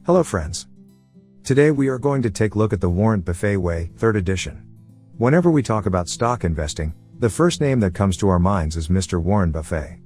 Hello friends. Today we are going to take a look at the Warren Buffett Way, 3rd edition. Whenever we talk about stock investing, the first name that comes to our minds is Mr. Warren Buffett.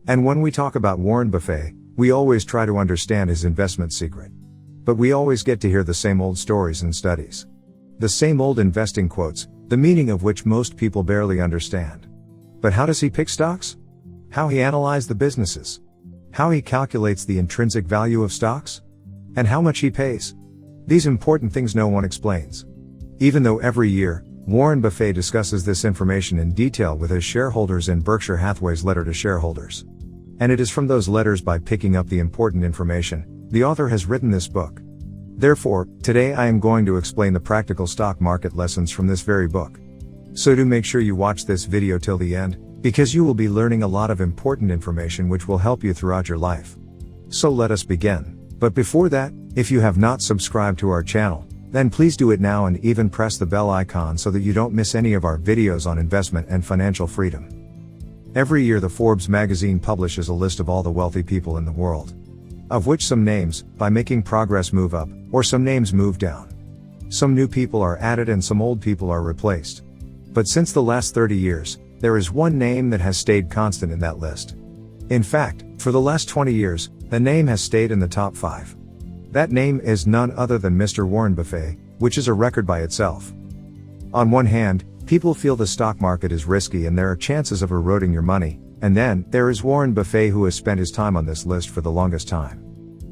And when we talk about Warren Buffett, we always try to understand his investment secret. But we always get to hear the same old stories and studies. The same old investing quotes, the meaning of which most people barely understand. But how does he pick stocks? How he analyzes the businesses? How he calculates the intrinsic value of stocks? And how much he pays? These important things no one explains. Even though every year, Warren Buffett discusses this information in detail with his shareholders in Berkshire Hathaway's letter to shareholders. And it is from those letters, by picking up the important information, the author has written this book. Therefore, today I am going to explain the practical stock market lessons from this very book. So do make sure you watch this video till the end, because you will be learning a lot of important information which will help you throughout your life. So let us begin. But before that, if you have not subscribed to our channel, then please do it now and even press the bell icon so that you don't miss any of our videos on investment and financial freedom. Every year the Forbes magazine publishes a list of all the wealthy people in the world. Of which some names, by making progress, move up, or some names move down. Some new people are added and some old people are replaced. But since the last 30 years, there is one name that has stayed constant in that list. In fact, for the last 20 years, the name has stayed in the top 5. That name is none other than Mr. Warren Buffett, which is a record by itself. On one hand, people feel the stock market is risky and there are chances of eroding your money, and then, there is Warren Buffett, who has spent his time on this list for the longest time.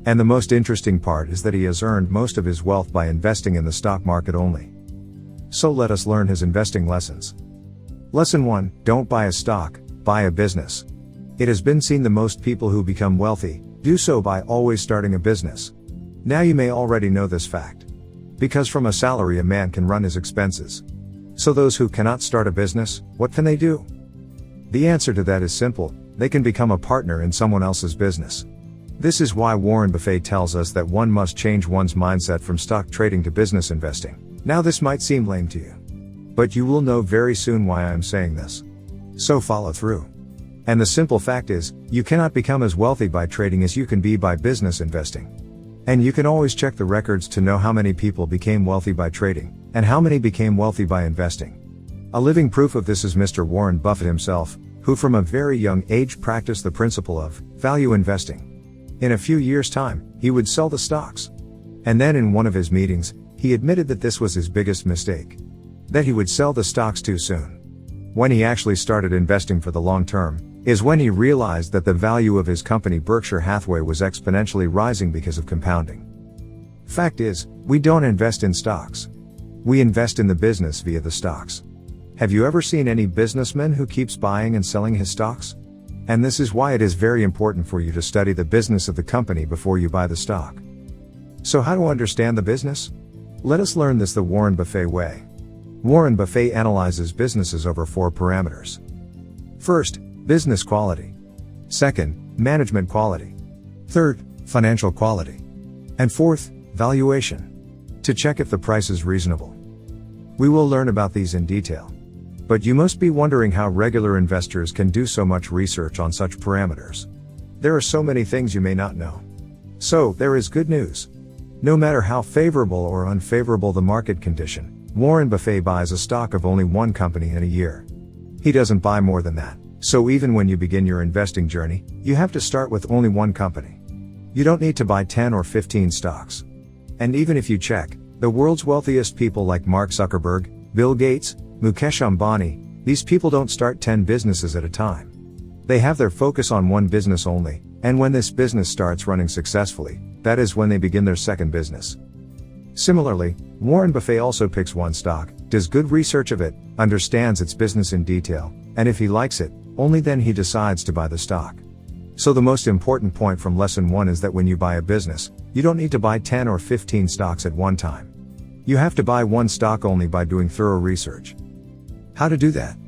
And the most interesting part is that he has earned most of his wealth by investing in the stock market only. So let us learn his investing lessons. Lesson 1, don't buy a stock, buy a business. It has been seen that most people who become wealthy, do so by always starting a business. Now you may already know this fact. Because from a salary a man can run his expenses. So those who cannot start a business, what can they do? The answer to that is simple: they can become a partner in someone else's business. This is why Warren Buffett tells us that one must change one's mindset from stock trading to business investing. Now this might seem lame to you. But you will know very soon why I am saying this. So follow through. And the simple fact is, you cannot become as wealthy by trading as you can be by business investing. And you can always check the records to know how many people became wealthy by trading, and how many became wealthy by investing. A living proof of this is Mr. Warren Buffett himself, who from a very young age practiced the principle of value investing. In a few years' time, he would sell the stocks. And then in one of his meetings, he admitted that this was his biggest mistake. That he would sell the stocks too soon. When he actually started investing for the long term, is when he realized that the value of his company Berkshire Hathaway was exponentially rising because of compounding. Fact is, we don't invest in stocks. We invest in the business via the stocks. Have you ever seen any businessman who keeps buying and selling his stocks? And this is why it is very important for you to study the business of the company before you buy the stock. So how to understand the business? Let us learn this the Warren Buffett way. Warren Buffett analyzes businesses over 4 parameters. First, business quality. Second, management quality. Third, financial quality. And fourth, valuation. To check if the price is reasonable. We will learn about these in detail. But you must be wondering how regular investors can do so much research on such parameters. There are so many things you may not know. So, there is good news. No matter how favorable or unfavorable the market condition, Warren Buffett buys a stock of only one company in a year. He doesn't buy more than that. So even when you begin your investing journey, you have to start with only one company. You don't need to buy 10 or 15 stocks. And even if you check, the world's wealthiest people like Mark Zuckerberg, Bill Gates, Mukesh Ambani, these people don't start 10 businesses at a time. They have their focus on one business only, and when this business starts running successfully, that is when they begin their second business. Similarly, Warren Buffett also picks one stock, does good research of it, understands its business in detail, and if he likes it, only then he decides to buy the stock. So the most important point from lesson 1 is that when you buy a business, you don't need to buy 10 or 15 stocks at one time. You have to buy one stock only by doing thorough research. How to do that?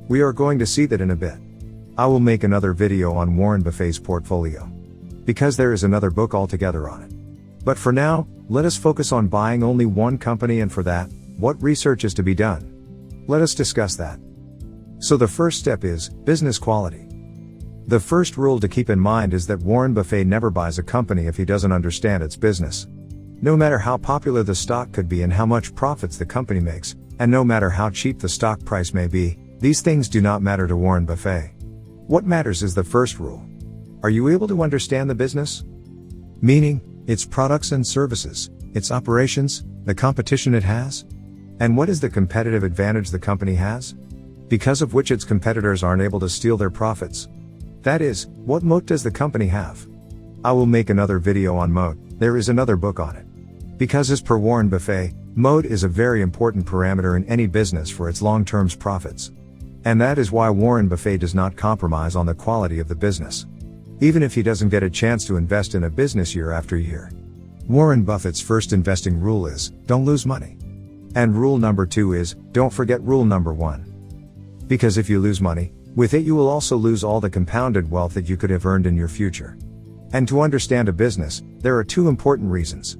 We are going to see that in a bit. I will make another video on Warren Buffett's portfolio. Because there is another book altogether on it. But for now, let us focus on buying only one company, and for that, what research is to be done? Let us discuss that. So the first step is business quality. The first rule to keep in mind is that Warren Buffett never buys a company if he doesn't understand its business. No matter how popular the stock could be and how much profits the company makes, and no matter how cheap the stock price may be, these things do not matter to Warren Buffett. What matters is the first rule. Are you able to understand the business? Meaning, its products and services, its operations, the competition it has? And what is the competitive advantage the company has? Because of which its competitors aren't able to steal their profits. That is, what moat does the company have? I will make another video on moat, there is another book on it. Because as per Warren Buffett, moat is a very important parameter in any business for its long-term profits. And that is why Warren Buffett does not compromise on the quality of the business. Even if he doesn't get a chance to invest in a business year after year. Warren Buffett's first investing rule is, don't lose money. And rule number 2 is, don't forget rule number 1. Because if you lose money, with it you will also lose all the compounded wealth that you could have earned in your future. And to understand a business, there are 2 important reasons.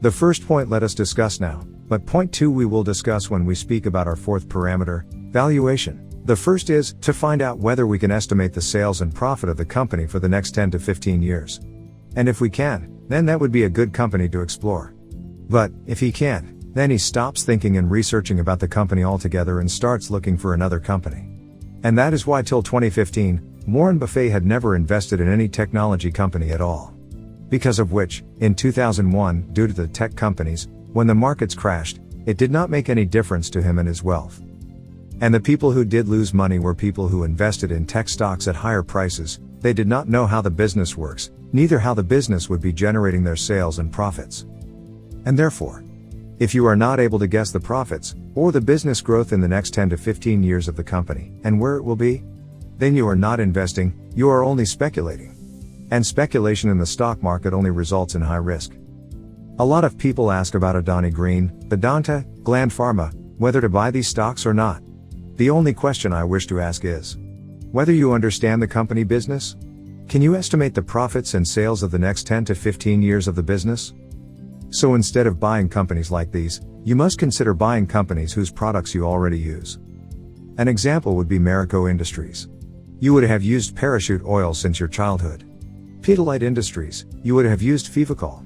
The first point let us discuss now, but point 2 we will discuss when we speak about our 4th parameter, valuation. The first is, to find out whether we can estimate the sales and profit of the company for the next 10 to 15 years. And if we can, then that would be a good company to explore. But, if he can't, then he stops thinking and researching about the company altogether and starts looking for another company. And that is why till 2015, Warren Buffett had never invested in any technology company at all. Because of which, in 2001, due to the tech companies, when the markets crashed, it did not make any difference to him and his wealth. And the people who did lose money were people who invested in tech stocks at higher prices. They did not know how the business works, neither how the business would be generating their sales and profits. And therefore, if you are not able to guess the profits, or the business growth in the next 10 to 15 years of the company, and where it will be, then you are not investing, you are only speculating. And speculation in the stock market only results in high risk. A lot of people ask about Adani Green, Vedanta, Gland Pharma, whether to buy these stocks or not. The only question I wish to ask is, whether you understand the company business? Can you estimate the profits and sales of the next 10 to 15 years of the business? So instead of buying companies like these, you must consider buying companies whose products you already use. An example would be Marico Industries. You would have used parachute oil since your childhood. Pidilite Industries, you would have used Fevicol.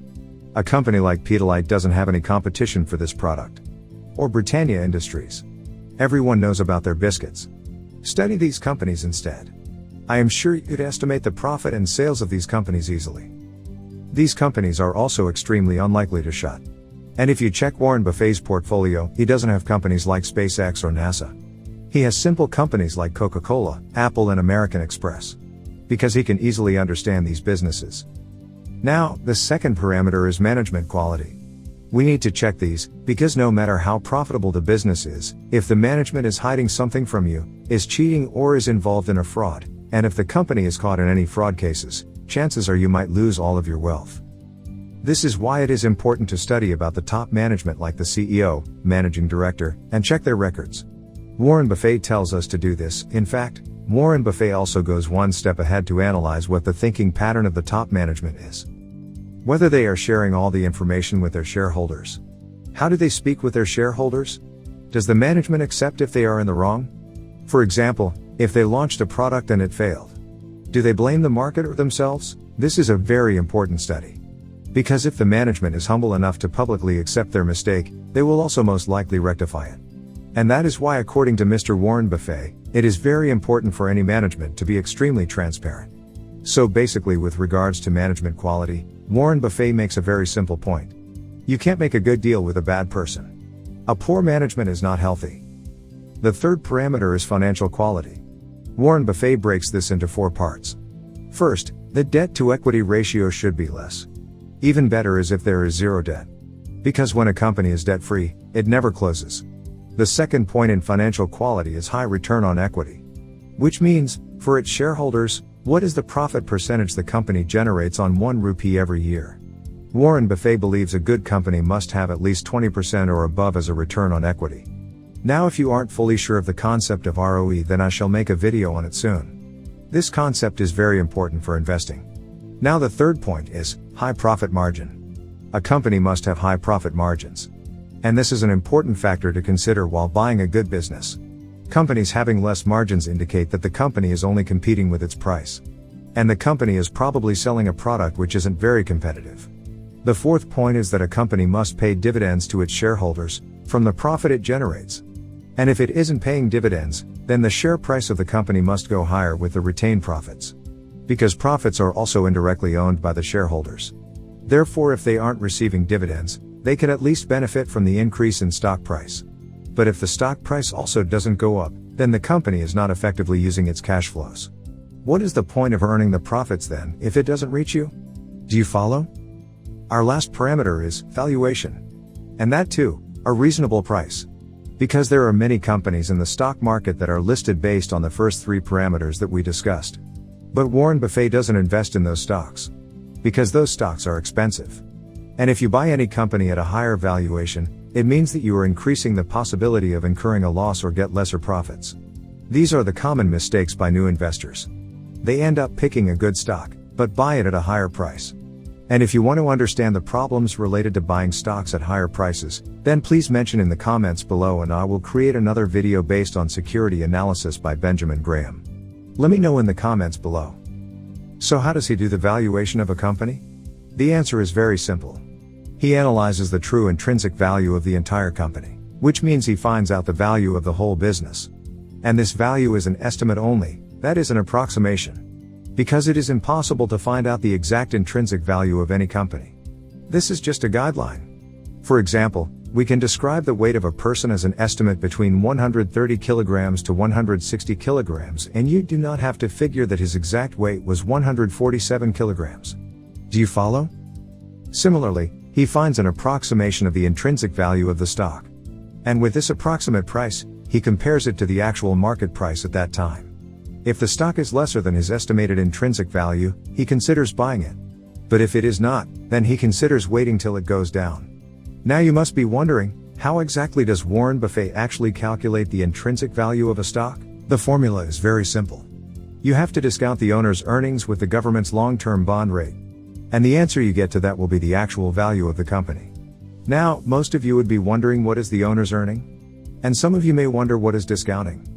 A company like Pidilite doesn't have any competition for this product. Or Britannia Industries. Everyone knows about their biscuits. Study these companies instead. I am sure you could estimate the profit and sales of these companies easily. These companies are also extremely unlikely to shut. And if you check Warren Buffett's portfolio, he doesn't have companies like SpaceX or NASA. He has simple companies like Coca-Cola, Apple and American Express. Because he can easily understand these businesses. Now, the second parameter is management quality. We need to check these, because no matter how profitable the business is, if the management is hiding something from you, is cheating or is involved in a fraud, and if the company is caught in any fraud cases, chances are you might lose all of your wealth. This is why it is important to study about the top management like the CEO, managing director, and check their records. Warren Buffett tells us to do this. In fact, Warren Buffett also goes one step ahead to analyze what the thinking pattern of the top management is. Whether they are sharing all the information with their shareholders. How do they speak with their shareholders? Does the management accept if they are in the wrong? For example, if they launched a product and it failed. Do they blame the market or themselves? This is a very important study. Because if the management is humble enough to publicly accept their mistake, they will also most likely rectify it. And that is why, according to Mr. Warren Buffett, it is very important for any management to be extremely transparent. So basically, with regards to management quality, Warren Buffett makes a very simple point. You can't make a good deal with a bad person. A poor management is not healthy. The third parameter is financial quality. Warren Buffett breaks this into 4 parts. First, the debt-to-equity ratio should be less. Even better is if there is zero debt. Because when a company is debt-free, it never closes. The second point in financial quality is high return on equity. Which means, for its shareholders, what is the profit percentage the company generates on 1 rupee every year? Warren Buffett believes a good company must have at least 20% or above as a return on equity. Now if you aren't fully sure of the concept of ROE, then I shall make a video on it soon. This concept is very important for investing. Now the third point is, high profit margin. A company must have high profit margins. And this is an important factor to consider while buying a good business. Companies having less margins indicate that the company is only competing with its price. And the company is probably selling a product which isn't very competitive. The fourth point is that a company must pay dividends to its shareholders from the profit it generates. And if it isn't paying dividends, then the share price of the company must go higher with the retained profits. Because profits are also indirectly owned by the shareholders. Therefore, if they aren't receiving dividends, they can at least benefit from the increase in stock price. But if the stock price also doesn't go up, then the company is not effectively using its cash flows. What is the point of earning the profits then, if it doesn't reach you? Do you follow? Our last parameter is valuation. And that too, a reasonable price. Because there are many companies in the stock market that are listed based on the first three parameters that we discussed. But Warren Buffett doesn't invest in those stocks. Because those stocks are expensive. And if you buy any company at a higher valuation, it means that you are increasing the possibility of incurring a loss or get lesser profits. These are the common mistakes by new investors. They end up picking a good stock, but buy it at a higher price. And if you want to understand the problems related to buying stocks at higher prices, then please mention in the comments below and I will create another video based on security analysis by Benjamin Graham. Let me know in the comments below. So how does he do the valuation of a company? The answer is very simple. He analyzes the true intrinsic value of the entire company, which means he finds out the value of the whole business. And this value is an estimate only, that is an approximation. Because it is impossible to find out the exact intrinsic value of any company. This is just a guideline. For example, we can describe the weight of a person as an estimate between 130 kilograms to 160 kilograms, and you do not have to figure that his exact weight was 147 kilograms. Do you follow? Similarly, he finds an approximation of the intrinsic value of the stock. And with this approximate price, he compares it to the actual market price at that time. If the stock is lesser than his estimated intrinsic value, he considers buying it. But if it is not, then he considers waiting till it goes down. Now you must be wondering, how exactly does Warren Buffett actually calculate the intrinsic value of a stock? The formula is very simple. You have to discount the owner's earnings with the government's long-term bond rate. And the answer you get to that will be the actual value of the company. Now, most of you would be wondering what is the owner's earning? And some of you may wonder what is discounting.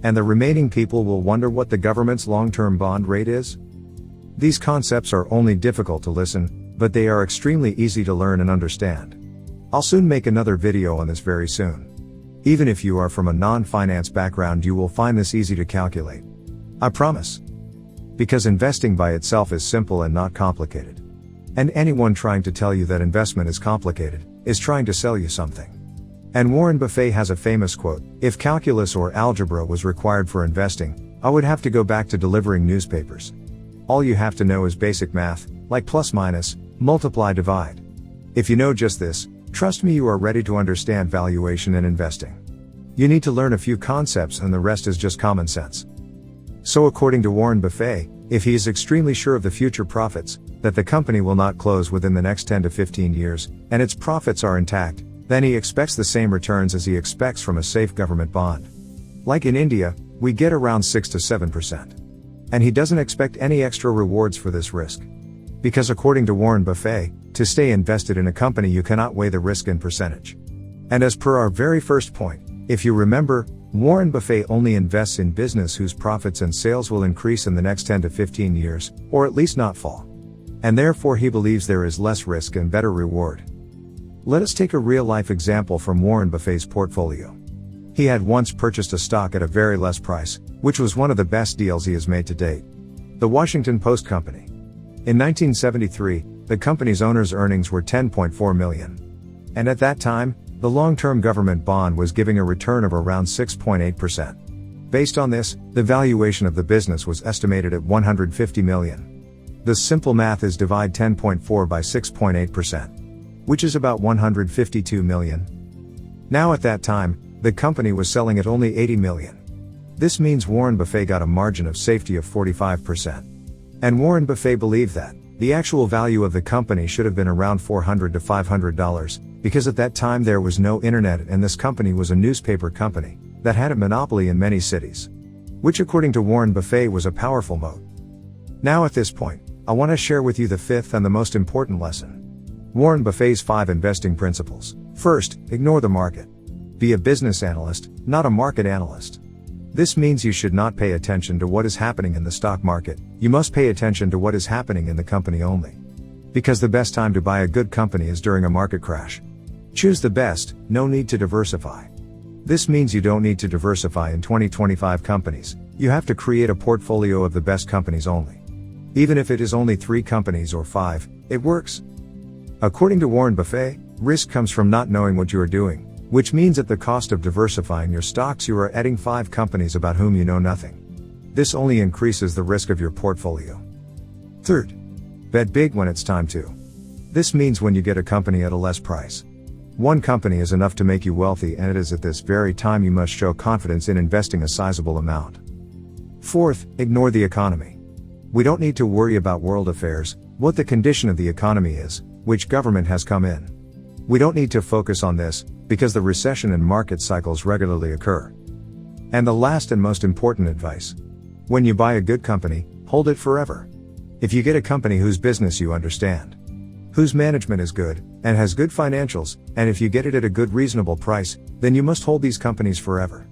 And the remaining people will wonder what the government's long-term bond rate is? These concepts are only difficult to listen, but they are extremely easy to learn and understand. I'll soon make another video on this very soon. Even if you are from a non-finance background, you will find this easy to calculate. I promise. Because investing by itself is simple and not complicated. And anyone trying to tell you that investment is complicated, is trying to sell you something. And Warren Buffett has a famous quote, "If calculus or algebra was required for investing, I would have to go back to delivering newspapers. All you have to know is basic math, like plus minus, multiply divide. If you know just this, trust me, you are ready to understand valuation and investing. You need to learn a few concepts and the rest is just common sense." So according to Warren Buffett, if he is extremely sure of the future profits, that the company will not close within the next 10 to 15 years, and its profits are intact, then he expects the same returns as he expects from a safe government bond. Like in India, we get around 6 to 7%. And he doesn't expect any extra rewards for this risk. Because according to Warren Buffett, to stay invested in a company you cannot weigh the risk in percentage. And as per our very first point, if you remember, Warren Buffett only invests in business whose profits and sales will increase in the next 10 to 15 years, or at least not fall. And therefore he believes there is less risk and better reward. Let us take a real-life example from Warren Buffett's portfolio. He had once purchased a stock at a very less price, which was one of the best deals he has made to date. The Washington Post Company. In 1973, the company's owner's earnings were $10.4 million. And at that time, the long-term government bond was giving a return of around 6.8%. Based on this, the valuation of the business was estimated at $150 million. The simple math is divide 10.4 by 6.8%. Which is about $152 million. Now at that time, the company was selling at only $80 million. This means Warren Buffett got a margin of safety of 45%. And Warren Buffett believed that the actual value of the company should have been around $400 to $500, because at that time there was no internet and this company was a newspaper company that had a monopoly in many cities. Which according to Warren Buffett was a powerful moat. Now at this point, I want to share with you the fifth and the most important lesson. Warren Buffett's 5 investing principles. First, ignore the market. Be a business analyst, not a market analyst. This means you should not pay attention to what is happening in the stock market, you must pay attention to what is happening in the company only. Because the best time to buy a good company is during a market crash. Choose the best, no need to diversify. This means you don't need to diversify in 2025 companies, you have to create a portfolio of the best companies only. Even if it is only 3 companies or 5, it works. According to Warren Buffett, risk comes from not knowing what you are doing, which means at the cost of diversifying your stocks you are adding 5 companies about whom you know nothing. This only increases the risk of your portfolio. Third, bet big when it's time to. This means when you get a company at a less price. One company is enough to make you wealthy, and it is at this very time you must show confidence in investing a sizable amount. Fourth, ignore the economy. We don't need to worry about world affairs, what the condition of the economy is, which government has come in. We don't need to focus on this, because the recession and market cycles regularly occur. And the last and most important advice. When you buy a good company, hold it forever. If you get a company whose business you understand, whose management is good, and has good financials, and if you get it at a good reasonable price, then you must hold these companies forever.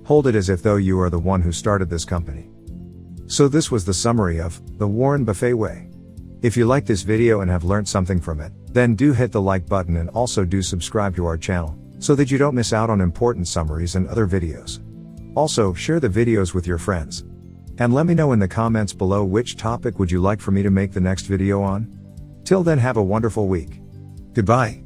Hold it as if though you are the one who started this company. So this was the summary of the Warren Buffett way. If you like this video and have learned something from it, then do hit the like button and also do subscribe to our channel, so that you don't miss out on important summaries and other videos. Also, share the videos with your friends. And let me know in the comments below which topic would you like for me to make the next video on. Till then, have a wonderful week. Goodbye.